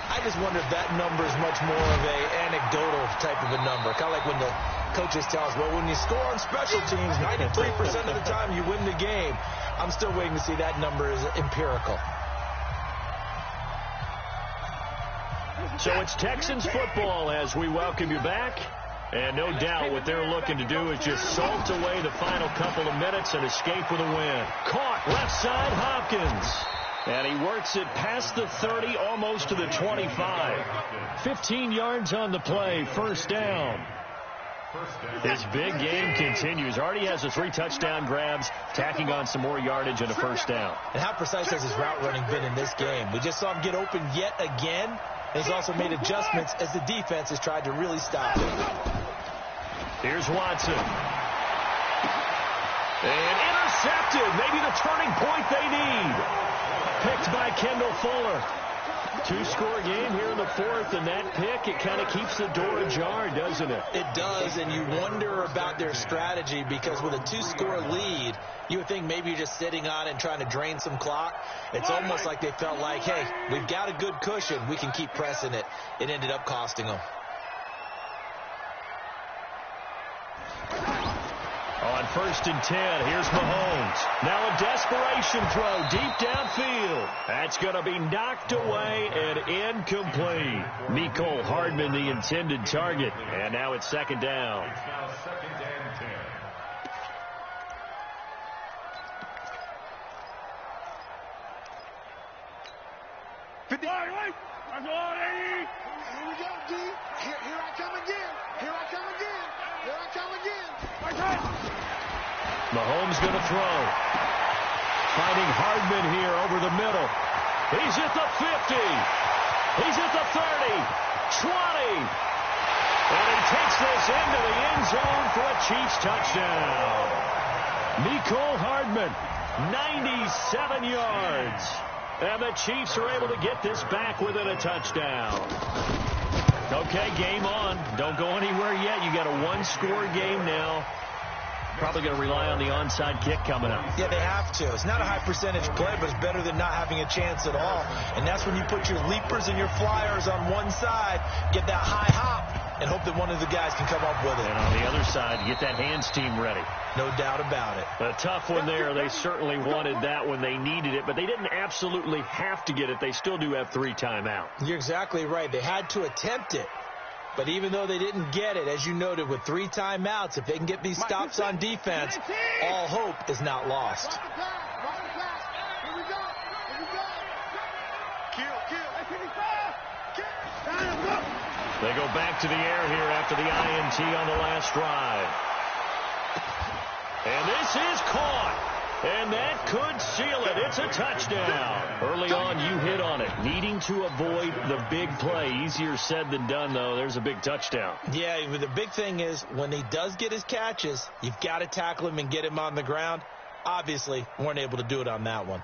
I just wonder if that number is much more of a anecdotal type of a number. Kind of like when the coaches tell us, well, when you score on special teams, 93% of the time you win the game. I'm still waiting to see that number is empirical. So it's Texans football as we welcome you back. And no doubt what they're looking to do is just salt away the final couple of minutes and escape with a win. Caught left side, Hopkins. And he works it past the 30, almost to the 25. 15 yards on the play, first down. His big game continues. Already has the 3 touchdown grabs, tacking on some more yardage and a first down. And how precise has his route running been in this game? We just saw him get open yet again. And he's also made adjustments as the defense has tried to really stop him. Here's Watson. And intercepted. Maybe the turning point they need. Picked by Kendall Fuller. 2-score game here in the 4th, and that pick, it kind of keeps the door ajar, doesn't it? It does, and you wonder about their strategy because with a 2-score lead, you would think maybe you're just sitting on it and trying to drain some clock. It's almost like they felt like, hey, we've got a good cushion. We can keep pressing it. It ended up costing them. On 1st and 10, here's Mahomes. Now a desperation throw deep downfield. That's going to be knocked away and incomplete. Mecole Hardman, the intended target. And now it's 2nd down. It's now 2nd and 10. Here we go, D. Here I come again. Here I come again. Here I come again. Mahomes going to throw. Finding Hardman here over the middle. He's at the 50. He's at the 30. 20. And he takes this into the end zone for a Chiefs touchdown. Mecole Hardman, 97 yards. And the Chiefs are able to get this back within a touchdown. Okay, game on. Don't go anywhere yet. You got a one-score game now. Probably going to rely on the onside kick coming up. Yeah, they have to. It's not a high percentage play, but it's better than not having a chance at all. And that's when you put your leapers and your flyers on one side, get that high hop, and hope that one of the guys can come up with it. And on the other side, get that hands team ready. No doubt about it. A tough one there. They certainly wanted that when they needed it, but they didn't absolutely have to get it. They still do have 3 timeouts. You're exactly right. They had to attempt it. But even though they didn't get it, as you noted, with 3 timeouts, if they can get these stops on defense, all hope is not lost. They go back to the air here after the INT on the last drive. And this is caught. And that could seal it. It's a touchdown. Early on, you hit on it. Needing to avoid the big play. Easier said than done, though. There's a big touchdown. Yeah, the big thing is when he does get his catches, you've got to tackle him and get him on the ground. Obviously, weren't able to do it on that one.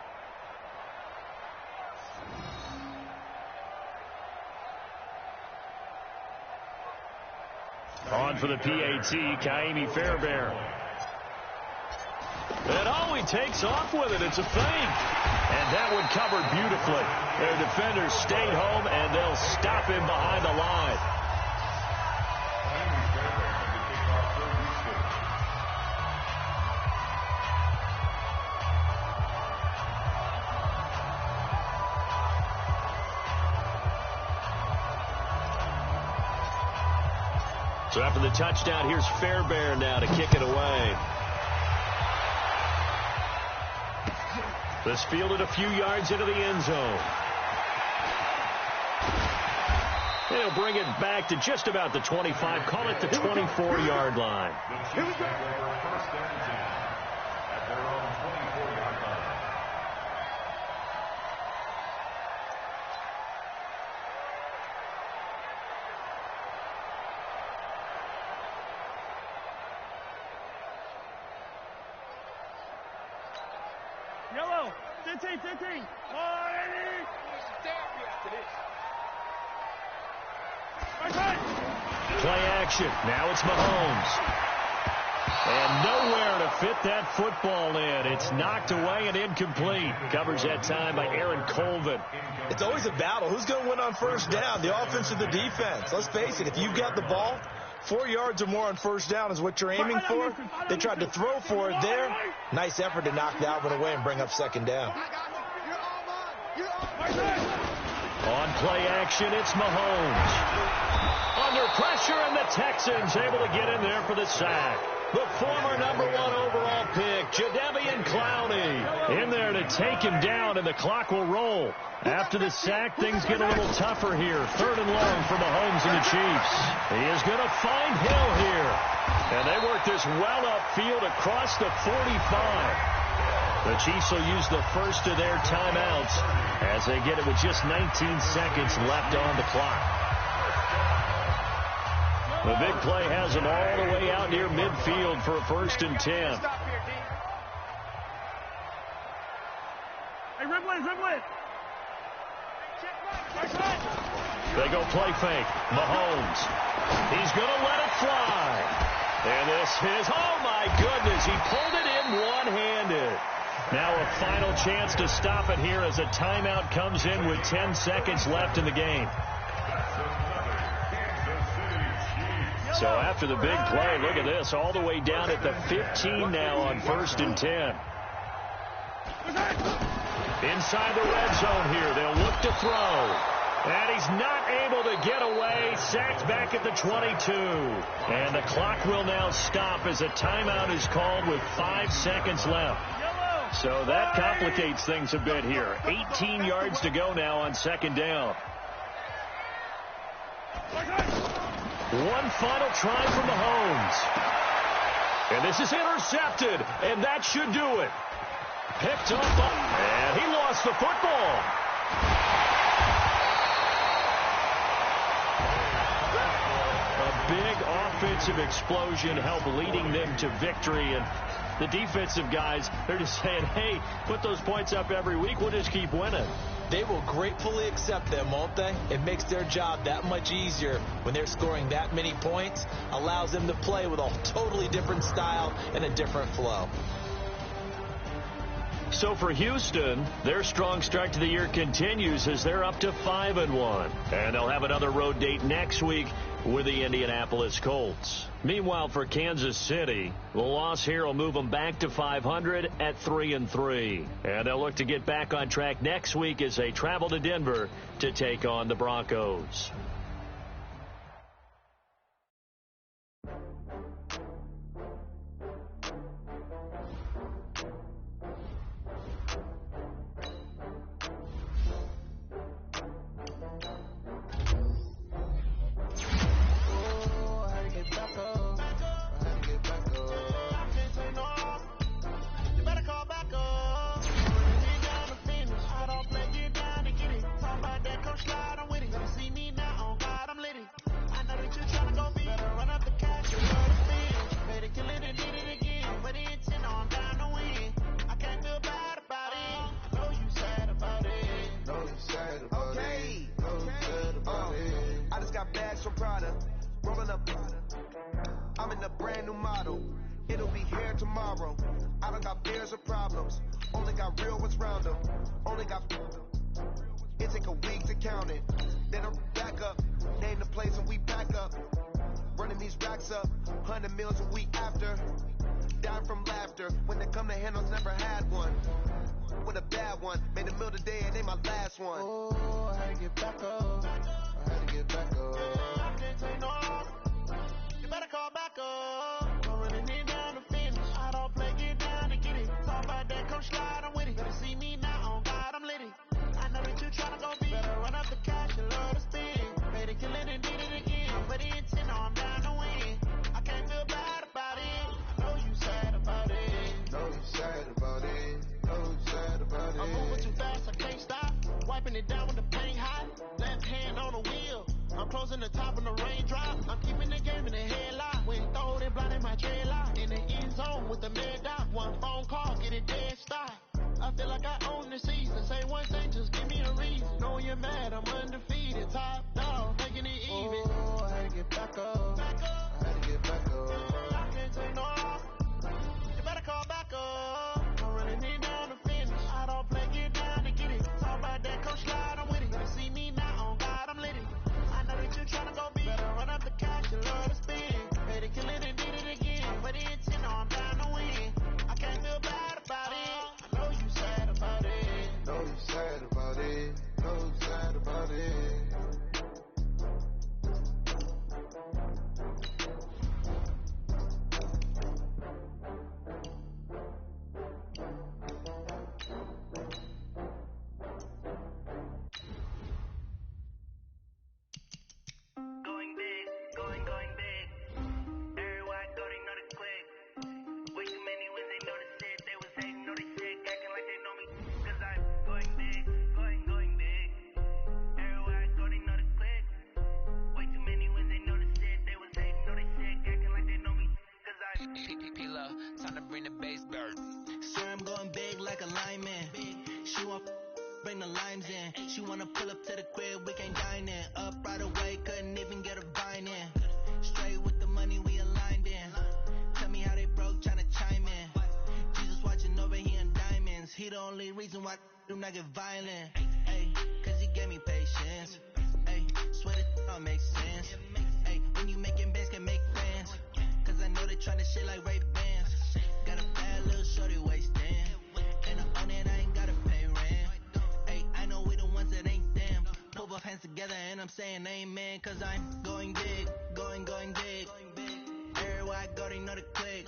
On for the PAT, Kaimi Fairbairn. And he takes off with it. It's a fake. And that one covered beautifully. Their defenders stayed home, and they'll stop him behind the line. So after the touchdown, here's Fairbairn now to kick it away. This fielded a few yards into the end zone. And he'll bring it back to just about the 25. Call it the 24-yard line. Here we go. First and 10 at their own 24-yard line. Yellow, 15. Play action. Now it's Mahomes. And nowhere to fit that football in. It's knocked away and incomplete. Covers that time by Aaron Colvin. It's always a battle. Who's going to win on first down, the offense or the defense? Let's face it, if you've got the ball, 4 yards or more on first down is what you're aiming for. They tried to throw for it there. Nice effort to knock that one away and bring up second down. On play action, it's Mahomes. Under pressure, and the Texans able to get in there for the sack. The former #1 overall pick, Jadeveon Clowney, in there to take him down, and the clock will roll. After the sack, things get a little tougher here. 3rd and long for Mahomes and the Chiefs. He is going to find Hill here. And they work this well upfield across the 45. The Chiefs will use the first of their timeouts as they get it with just 19 seconds left on the clock. The big play has them all the way out near midfield for a 1st and 10. Hey, Rimley. They go play fake. Mahomes. He's going to let it fly. And this is, oh my goodness, he pulled it in one-handed. Now a final chance to stop it here as a timeout comes in with 10 seconds left in the game. So after the big play, look at this, all the way down at the 15 now on 1st and 10. Inside the red zone here, they'll look to throw. And he's not able to get away, sacked back at the 22. And the clock will now stop as a timeout is called with 5 seconds left. So that complicates things a bit here. 18 yards to go now on 2nd down. One final try from Mahomes. And this is intercepted, and that should do it. Picked up, and he lost the football. A big offensive explosion help leading them to victory. And the defensive guys, they're just saying, hey, put those points up every week. We'll just keep winning. They will gratefully accept them, won't they? It makes their job that much easier when they're scoring that many points. Allows them to play with a totally different style and a different flow. So for Houston, their strong start to the year continues as they're up to 5-1. And they'll have another road date next week with the Indianapolis Colts. Meanwhile, for Kansas City, the loss here will move them back to 500 at 3-3. And they'll look to get back on track next week as they travel to Denver to take on the Broncos. I'm in a brand new model. It'll be here tomorrow. I don't got fears or problems. Only got real ones round them. Only got. It take a week to count it. Then I'm back up. Name the place and we back up. Running these racks up. 100 meals a week after. Dying from laughter. When they come to handles, never had one. With a bad one. Made a meal today and ain't my last one. Oh, I had to get back up. I had to get back up. I can't take no. You better call back up. I'm running it down to finish. I don't play, get down and get it. Talk about that, come slide, I'm with it. Better see me now, on God, I'm litty. I know that you tryna go big. Better run up the cash, you love to spin. Made it, kill it, and did it again. But the intent, I'm down to win. I can't feel bad about it. I know you sad about it. Know you sad about it. Know you sad about it. I'm moving too fast, I can't stop. Wiping it down with the paint hot. Left hand on the wheel. I'm closing the top when the raindrop. I'm keeping the game in the headlock. When throwed it, blinding my dreadlock. In the end zone with the mad dot. One phone call, get it dead stop. I feel like I own the season. Say one thing, just give me a reason. Know you're mad, I'm undefeated. Top dog, making it even. Oh, I had to get back up. I had to get back up. I can't take no. You better call back up. I'm running it down to finish. I don't play, get down to get it. Talk about that, come slide, I'm with it. Better see me now, on God, I'm litty. I know that you tryna go big. Better run up the cash, you love to spin. Made it, kill it, and did it again. But the intent, I'm down to win. I can't feel bad about it. I know you sad about it. Know you sad about it. Know you sad about it. Time to bring the bass bird. Swear I'm going big like a lineman. She want bring the limes in. She wanna pull up to the crib, we can't dine in. Up right away, couldn't even get a vine in. Straight with the money we aligned in. Tell me how they broke, tryna chime in. Jesus watching over here in diamonds. He the only reason why do not get violent. Ay, cause he gave me patience. Ay, swear that all makes sense. Ay, when you making bands can make plans. Cause I know they tryna shit like Ray Bans. Got a bad little shorty wasting. And I own it, I ain't gotta pay rent. Hey, I know we the ones that ain't them. Pull both hands together and I'm saying amen. Cause I'm going big, going big. Everywhere I go, they know the click.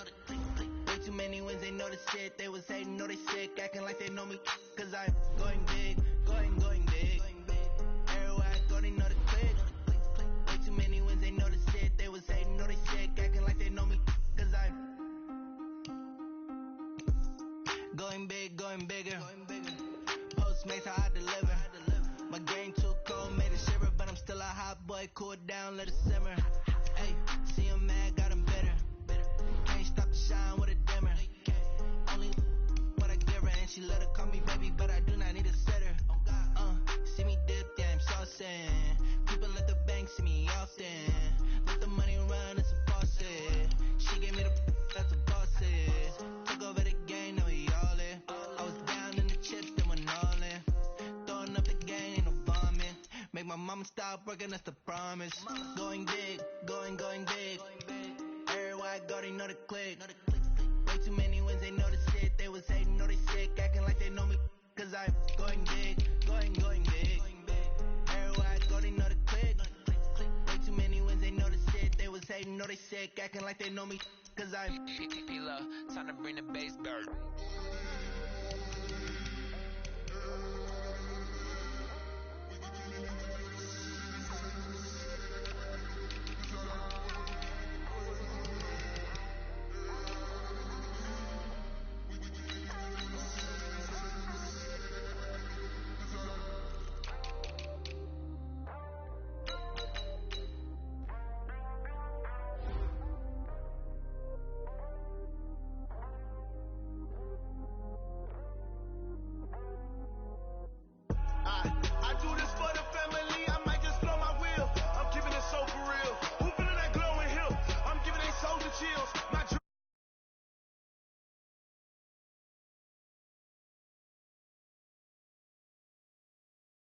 Way too many wins, they know the shit. They was hating, know they sick, acting like they know me. Cause I'm going big, going big. Everywhere I go, they know the click. Way too many wins, they know the shit. They was hating, know they sick, acting like they know me. Cause I'm going big, going bigger. Postmates how I deliver. My game too cold, made it shiver, but I'm still a hot boy. Cool it down, let it simmer. Hey, stop working, that's the promise. Going big, going big. Everywhere I go, they know the click. Way too many wins, they know the shit. They was hating, know they sick, acting like they know me. Cause I'm going big, going big. Everywhere I go, they know the click. Way too many wins, they know the shit. They was hating, know they sick, acting like they know me. Cause I'm P-Lo, time to bring the bass bird.